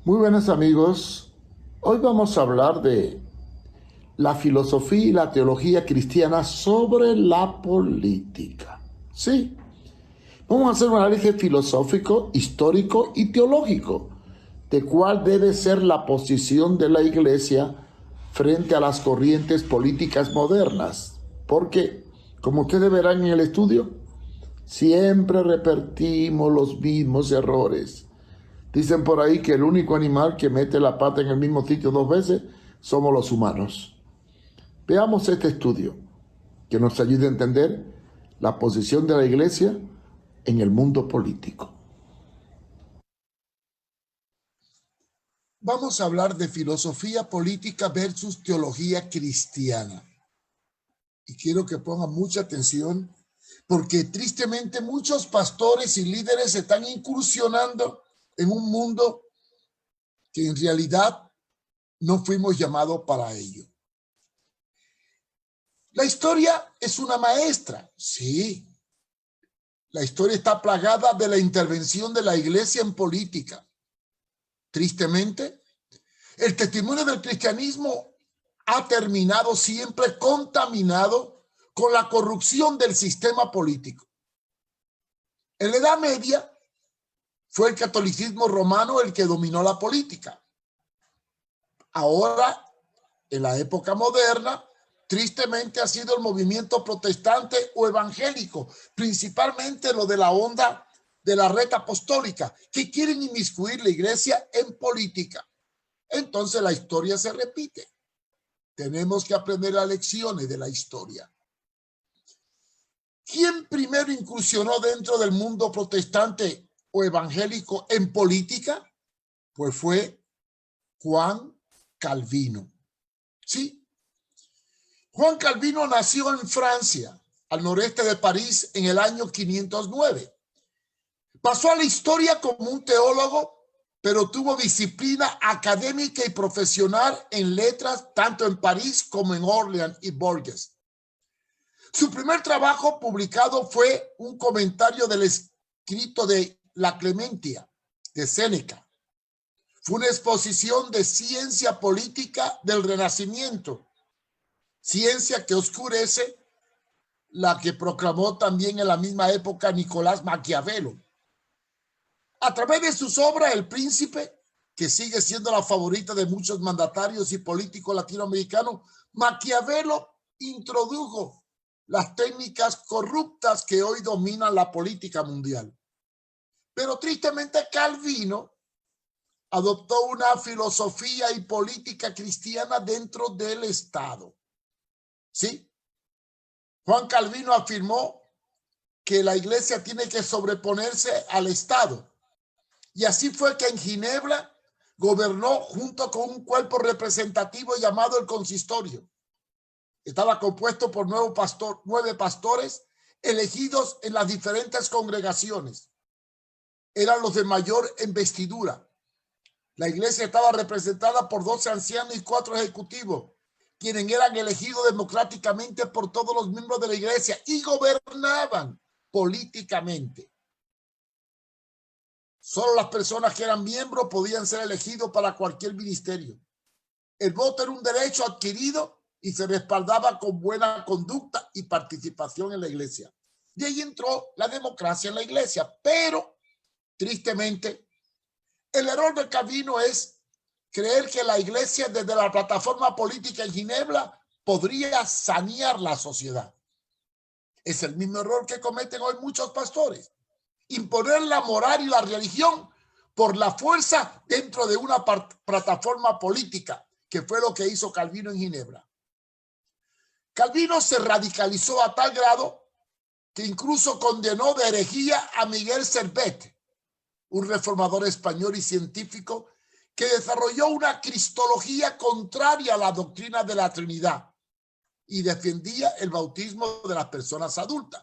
Muy buenos amigos, hoy vamos a hablar de la filosofía y la teología cristiana sobre la política. Sí, vamos a hacer un análisis filosófico, histórico y teológico de cuál debe ser la posición de la Iglesia frente a las corrientes políticas modernas. Porque, como ustedes verán en el estudio, siempre repetimos los mismos errores. Dicen por ahí que el único animal que mete la pata en el mismo sitio dos veces somos los humanos. Veamos este estudio que nos ayude a entender la posición de la Iglesia en el mundo político. Vamos a hablar de filosofía política versus teología cristiana. Y quiero que pongan mucha atención porque tristemente muchos pastores y líderes están incursionando en un mundo que en realidad no fuimos llamados para ello. La historia es una maestra, sí. La historia está plagada de la intervención de la Iglesia en política. Tristemente, el testimonio del cristianismo ha terminado siempre contaminado con la corrupción del sistema político. En la Edad Media fue el catolicismo romano el que dominó la política. Ahora, en la época moderna, tristemente ha sido el movimiento protestante o evangélico, principalmente lo de la onda de la red apostólica, que quieren inmiscuir la iglesia en política. Entonces la historia se repite. Tenemos que aprender las lecciones de la historia. ¿Quién primero incursionó dentro del mundo protestante o evangélico en política? Pues fue Juan Calvino. Sí. Juan Calvino nació en Francia, al noreste de París, en el año 509. Pasó a la historia como un teólogo, pero tuvo disciplina académica y profesional en letras, tanto en París como en Orleans y Bourges. Su primer trabajo publicado fue un comentario del escrito de La Clementia, de Séneca. Fue una exposición de ciencia política del Renacimiento, ciencia que oscurece la que proclamó también en la misma época Nicolás Maquiavelo. A través de sus obras, El Príncipe, que sigue siendo la favorita de muchos mandatarios y políticos latinoamericanos, Maquiavelo introdujo las técnicas corruptas que hoy dominan la política mundial. Pero tristemente Calvino adoptó una filosofía y política cristiana dentro del Estado. ¿Sí? Juan Calvino afirmó que la iglesia tiene que sobreponerse al Estado. Y así fue que en Ginebra gobernó junto con un cuerpo representativo llamado el consistorio. Estaba compuesto por 9 pastores elegidos en las diferentes congregaciones. Eran los de mayor investidura. La iglesia estaba representada por 12 ancianos y 4 ejecutivos, quienes eran elegidos democráticamente por todos los miembros de la iglesia y gobernaban políticamente. Solo las personas que eran miembros podían ser elegidos para cualquier ministerio. El voto era un derecho adquirido y se respaldaba con buena conducta y participación en la iglesia. De ahí entró la democracia en la iglesia, pero tristemente el error de Calvino es creer que la iglesia desde la plataforma política en Ginebra podría sanear la sociedad. Es el mismo error que cometen hoy muchos pastores. Imponer la moral y la religión por la fuerza dentro de una plataforma política, que fue lo que hizo Calvino en Ginebra. Calvino se radicalizó a tal grado que incluso condenó de herejía a Miguel Servet, un reformador español y científico que desarrolló una cristología contraria a la doctrina de la Trinidad y defendía el bautismo de las personas adultas.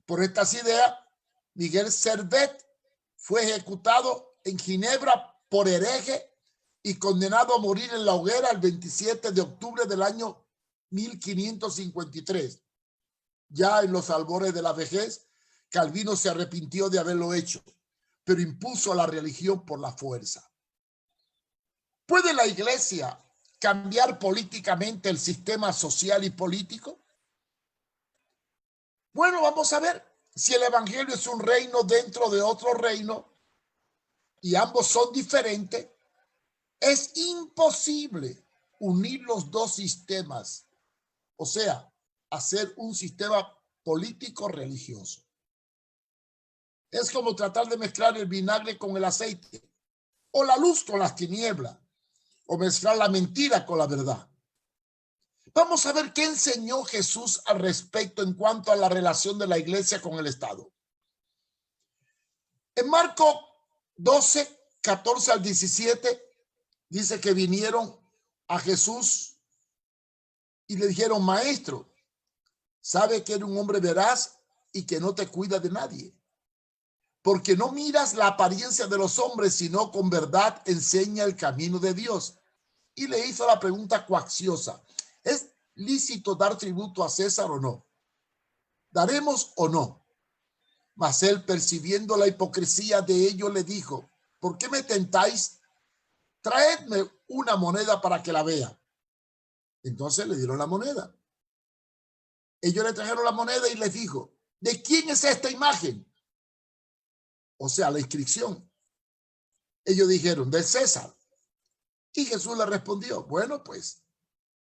Por estas ideas, Miguel Servet fue ejecutado en Ginebra por hereje y condenado a morir en la hoguera el 27 de octubre del año 1553. Ya en los albores de la vejez, Calvino se arrepintió de haberlo hecho, pero impuso la religión por la fuerza. ¿Puede la iglesia cambiar políticamente el sistema social y político? Bueno, vamos a ver. Si el evangelio es un reino dentro de otro reino y ambos son diferentes, es imposible unir los dos sistemas, o sea, hacer un sistema político religioso. Es como tratar de mezclar el vinagre con el aceite, o la luz con las tinieblas, o mezclar la mentira con la verdad. Vamos a ver qué enseñó Jesús al respecto en cuanto a la relación de la iglesia con el Estado. En Marcos 12, 14 al 17, dice que vinieron a Jesús y le dijeron: maestro, sabe que eres un hombre veraz y que no te cuida de nadie, porque no miras la apariencia de los hombres, sino con verdad enseña el camino de Dios. Y le hizo la pregunta coacciosa: ¿es lícito dar tributo a César o no? ¿Daremos o no? Mas él, percibiendo la hipocresía de ellos, le dijo: ¿por qué me tentáis? Traedme una moneda para que la vea. Entonces le dieron la moneda. Ellos le trajeron la moneda y les dijo: ¿de quién es esta imagen? O sea, la inscripción. Ellos dijeron: de César. Y Jesús le respondió: bueno, pues,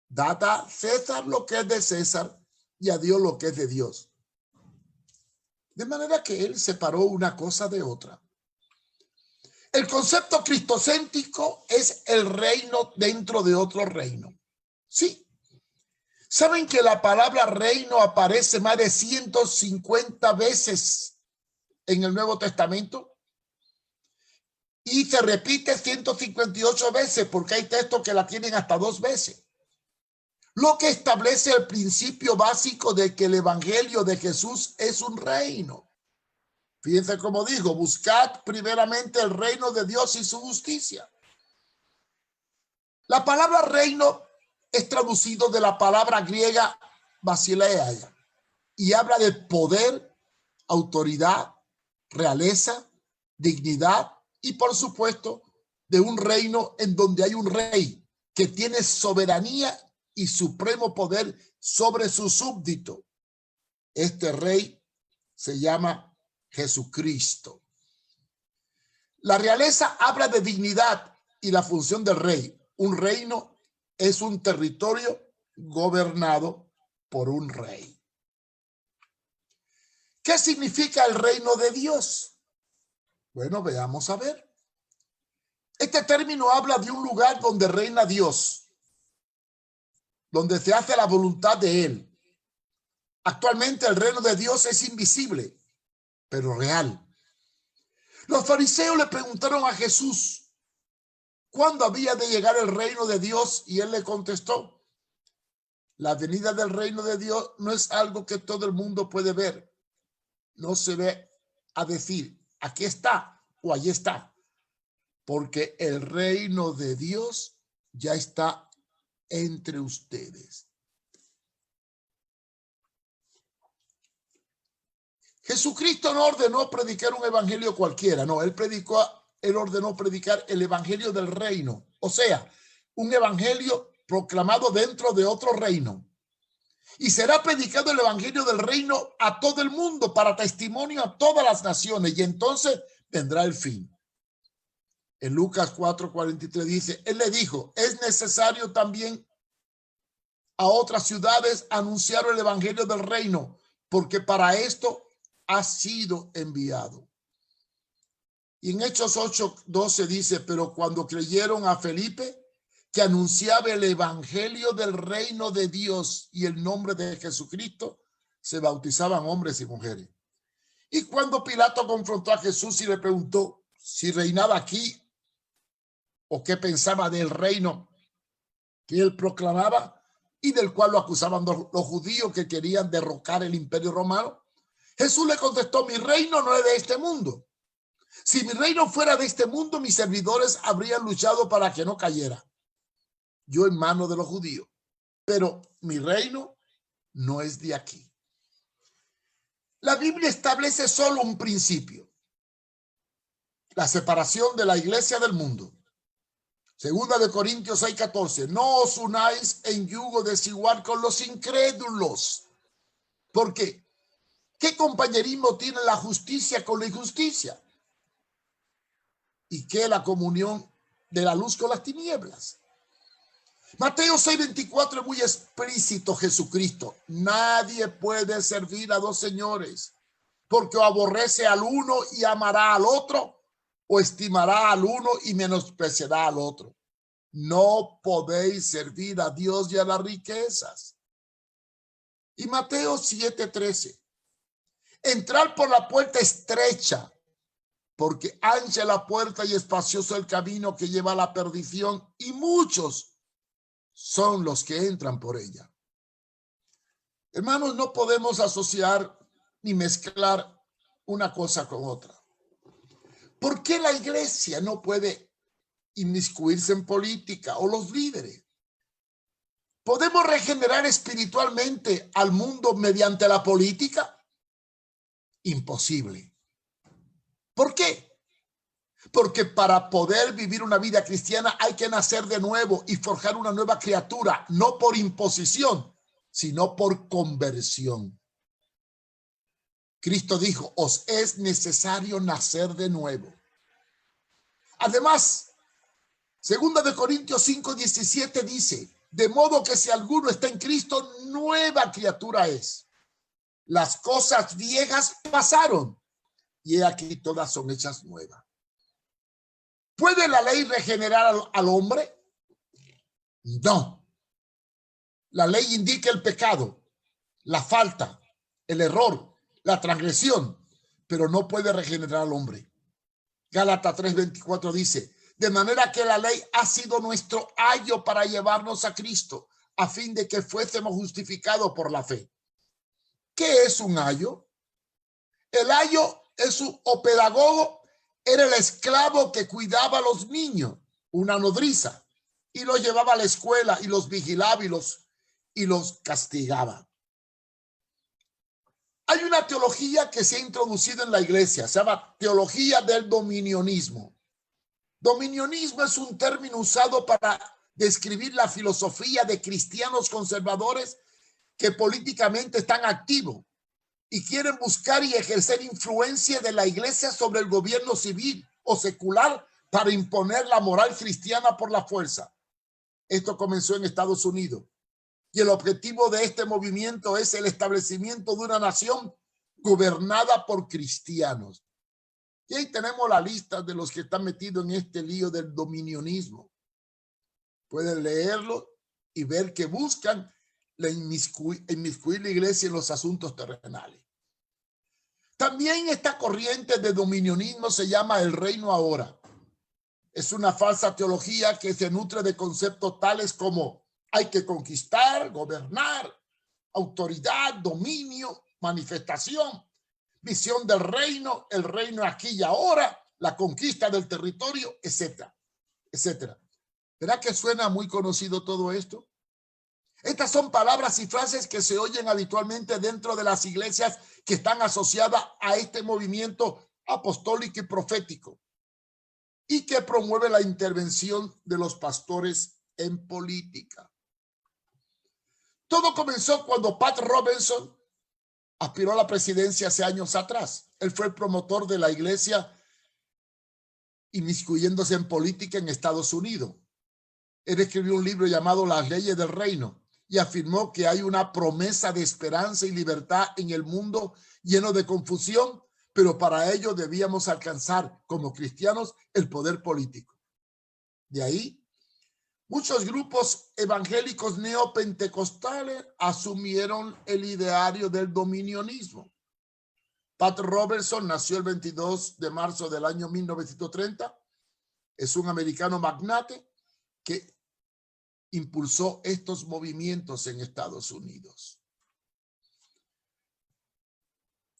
dad a César lo que es de César y a Dios lo que es de Dios. De manera que él separó una cosa de otra. El concepto cristocéntrico es el reino dentro de otro reino. Sí. ¿Saben que la palabra reino aparece más de 150 veces en el Nuevo Testamento? Y se repite 158 veces porque hay textos que la tienen hasta 2 veces. Lo que establece el principio básico de que el evangelio de Jesús es un reino. Fíjense cómo dijo: buscad primeramente el reino de Dios y su justicia. La palabra reino es traducido de la palabra griega basileia y habla de poder, autoridad, realeza, dignidad y, por supuesto, de un reino en donde hay un rey que tiene soberanía y supremo poder sobre su súbdito. Este rey se llama Jesucristo. La realeza habla de dignidad y la función del rey. Un reino es un territorio gobernado por un rey. ¿Qué significa el reino de Dios? Bueno, veamos a ver. Este término habla de un lugar donde reina Dios, donde se hace la voluntad de Él. Actualmente el reino de Dios es invisible, pero real. Los fariseos le preguntaron a Jesús cuándo había de llegar el reino de Dios y Él le contestó: la venida del reino de Dios no es algo que todo el mundo puede ver. No se ve a decir aquí está o allí está, porque el reino de Dios ya está entre ustedes. Jesucristo no ordenó predicar un evangelio cualquiera, no, él ordenó predicar el evangelio del reino, o sea, un evangelio proclamado dentro de otro reino. Y será predicado el evangelio del reino a todo el mundo para testimonio a todas las naciones, y entonces vendrá el fin. En Lucas 4:43 dice: él le dijo: es necesario también a otras ciudades anunciar el evangelio del reino, porque para esto ha sido enviado. Y en Hechos 8:12 dice: pero cuando creyeron a Felipe, que anunciaba el evangelio del reino de Dios y el nombre de Jesucristo, se bautizaban hombres y mujeres. Y cuando Pilato confrontó a Jesús y le preguntó si reinaba aquí o qué pensaba del reino que él proclamaba y del cual lo acusaban los judíos que querían derrocar el imperio romano, Jesús le contestó: mi reino no es de este mundo. Si mi reino fuera de este mundo, mis servidores habrían luchado para que no cayera yo en manos de los judíos, pero mi reino no es de aquí. La Biblia establece solo un principio: la separación de la iglesia del mundo. Segunda de Corintios 6:14. No os unáis en yugo desigual con los incrédulos. Porque, ¿qué compañerismo tiene la justicia con la injusticia? ¿Y qué la comunión de la luz con las tinieblas? Mateo 6:24 es muy explícito Jesucristo. Nadie puede servir a dos señores, porque o aborrece al uno y amará al otro, o estimará al uno y menospreciará al otro. No podéis servir a Dios y a las riquezas. Y Mateo 7:13. Entrar por la puerta estrecha, porque ancha la puerta y espacioso el camino que lleva a la perdición, y muchos son los que entran por ella. Hermanos, no podemos asociar ni mezclar una cosa con otra. ¿Por qué la iglesia no puede inmiscuirse en política o los líderes? ¿Podemos regenerar espiritualmente al mundo mediante la política? Imposible. ¿Por qué? Porque para poder vivir una vida cristiana hay que nacer de nuevo y forjar una nueva criatura, no por imposición, sino por conversión. Cristo dijo, os es necesario nacer de nuevo. Además, segunda de Corintios 5:17 dice, de modo que si alguno está en Cristo, nueva criatura es. Las cosas viejas pasaron y he aquí todas son hechas nuevas. ¿Puede la ley regenerar al hombre? No. La ley indica el pecado, la falta, el error, la transgresión, pero no puede regenerar al hombre. Gálatas 3:24 dice, de manera que la ley ha sido nuestro ayo para llevarnos a Cristo, a fin de que fuésemos justificados por la fe. ¿Qué es un ayo? El ayo es o pedagogo, era el esclavo que cuidaba a los niños, una nodriza, y los llevaba a la escuela y los vigilaba y los castigaba. Hay una teología que se ha introducido en la iglesia, se llama teología del dominionismo. Dominionismo es un término usado para describir la filosofía de cristianos conservadores que políticamente están activos y quieren buscar y ejercer influencia de la iglesia sobre el gobierno civil o secular para imponer la moral cristiana por la fuerza. Esto comenzó en Estados Unidos y el objetivo de este movimiento es el establecimiento de una nación gobernada por cristianos. Y ahí tenemos la lista de los que están metidos en este lío del dominionismo. Pueden leerlo y ver que buscan inmiscuir la iglesia en los asuntos terrenales. También esta corriente de dominionismo se llama el reino ahora. Es una falsa teología que se nutre de conceptos tales como hay que conquistar, gobernar, autoridad, dominio, manifestación, visión del reino, el reino aquí y ahora, la conquista del territorio, etcétera, etcétera. ¿Verdad que suena muy conocido todo esto? Estas son palabras y frases que se oyen habitualmente dentro de las iglesias que están asociadas a este movimiento apostólico y profético y que promueve la intervención de los pastores en política. Todo comenzó cuando Pat Robertson aspiró a la presidencia hace años atrás. Él fue el promotor de la iglesia inmiscuyéndose en política en Estados Unidos. Él escribió un libro llamado Las leyes del reino y afirmó que hay una promesa de esperanza y libertad en el mundo lleno de confusión, pero para ello debíamos alcanzar como cristianos el poder político. De ahí, muchos grupos evangélicos neopentecostales asumieron el ideario del dominionismo. Pat Robertson nació el 22 de marzo del año 1930. Es un americano magnate que impulsó estos movimientos en Estados Unidos.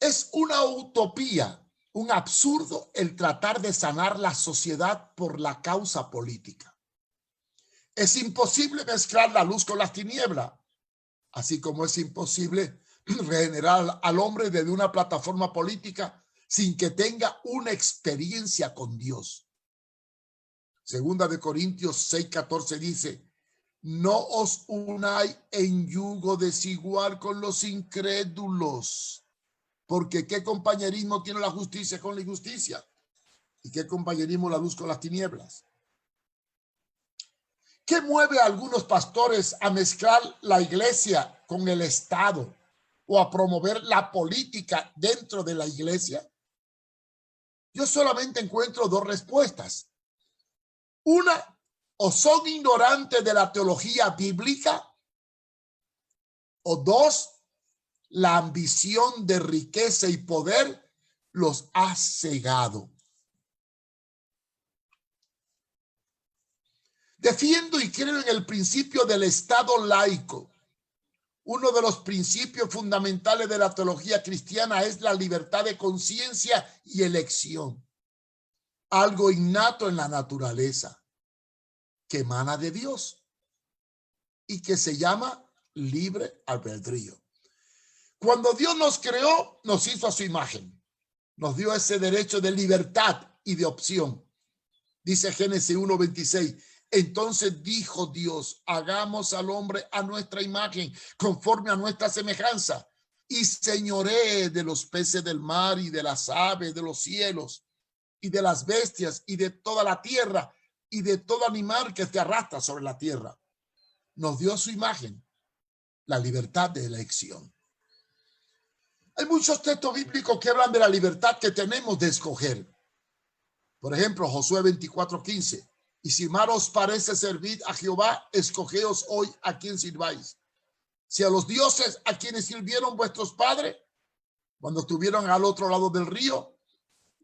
Es una utopía, un absurdo el tratar de sanar la sociedad por la causa política. Es imposible mezclar la luz con las tinieblas, así como es imposible regenerar al hombre desde una plataforma política sin que tenga una experiencia con Dios. Segunda de Corintios 6:14 dice, no os unáis en yugo desigual con los incrédulos, porque ¿qué compañerismo tiene la justicia con la injusticia? ¿Y qué compañerismo la luz con las tinieblas? ¿Qué mueve a algunos pastores a mezclar la iglesia con el Estado o a promover la política dentro de la iglesia? Yo solamente encuentro dos respuestas. Una, o son ignorantes de la teología bíblica, o dos, la ambición de riqueza y poder los ha cegado. Defiendo y creo en el principio del Estado laico. Uno de los principios fundamentales de la teología cristiana es la libertad de conciencia y elección, algo innato en la naturaleza, que emana de Dios y que se llama libre albedrío. Cuando Dios nos creó, nos hizo a su imagen, nos dio ese derecho de libertad y de opción. Dice Génesis 1:26, entonces dijo Dios, hagamos al hombre a nuestra imagen, conforme a nuestra semejanza, y señoree de los peces del mar y de las aves de los cielos y de las bestias y de toda la tierra y de todo animal que se arrastra sobre la tierra. Nos dio su imagen, la libertad de elección. Hay muchos textos bíblicos que hablan de la libertad que tenemos de escoger. Por ejemplo, Josué 24:15. Y si mal os parece servir a Jehová, escogeos hoy a quien sirváis. Si a los dioses a quienes sirvieron vuestros padres, cuando estuvieron al otro lado del río,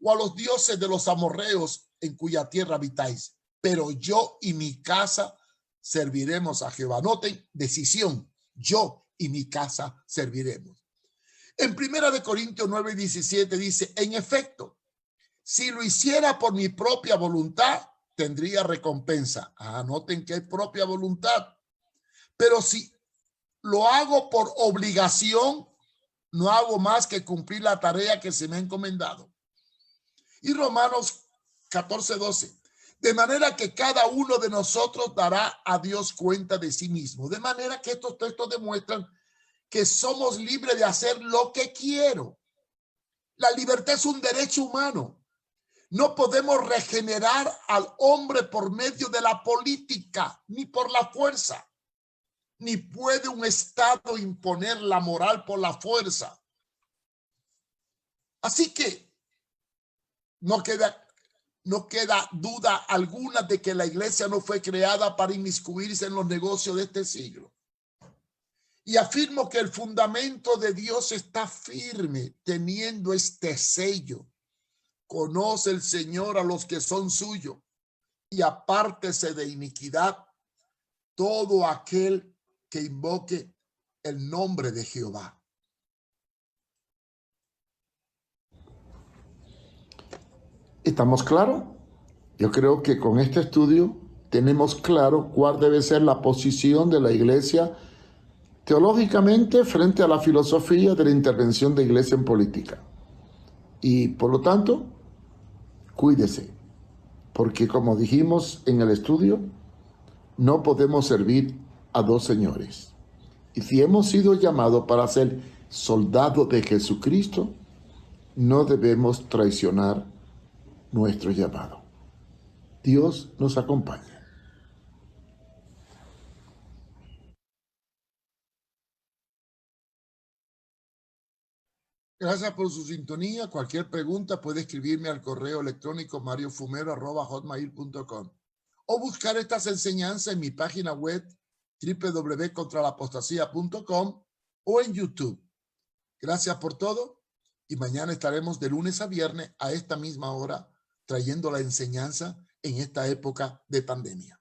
o a los dioses de los amorreos en cuya tierra habitáis. Pero yo y mi casa serviremos a Jehová. Noten, decisión. Yo y mi casa serviremos. En 1 de Corintios 9:17 dice, en efecto, si lo hiciera por mi propia voluntad, tendría recompensa. Noten que es propia voluntad. Pero si lo hago por obligación, no hago más que cumplir la tarea que se me ha encomendado. Y Romanos 14:12. De manera que cada uno de nosotros dará a Dios cuenta de sí mismo. De manera que estos textos demuestran que somos libres de hacer lo que quiero. La libertad es un derecho humano. No podemos regenerar al hombre por medio de la política, ni por la fuerza. Ni puede un Estado imponer la moral por la fuerza. Así que no queda duda alguna de que la iglesia no fue creada para inmiscuirse en los negocios de este siglo. Y afirmo que el fundamento de Dios está firme, teniendo este sello. Conoce el Señor a los que son suyos y apártese de iniquidad todo aquel que invoque el nombre de Jehová. ¿Estamos claros? Yo creo que con este estudio tenemos claro cuál debe ser la posición de la iglesia teológicamente frente a la filosofía de la intervención de iglesia en política. Y por lo tanto, cuídese, porque como dijimos en el estudio, no podemos servir a dos señores. Y si hemos sido llamados para ser soldados de Jesucristo, no debemos traicionar nuestro llamado. Dios nos acompañe. Gracias por su sintonía. Cualquier pregunta puede escribirme al correo electrónico mariofumero@hotmail.com o buscar estas enseñanzas en mi página web www.contralapostasía.com o en YouTube. Gracias por todo y mañana estaremos de lunes a viernes a esta misma hora trayendo la enseñanza en esta época de pandemia.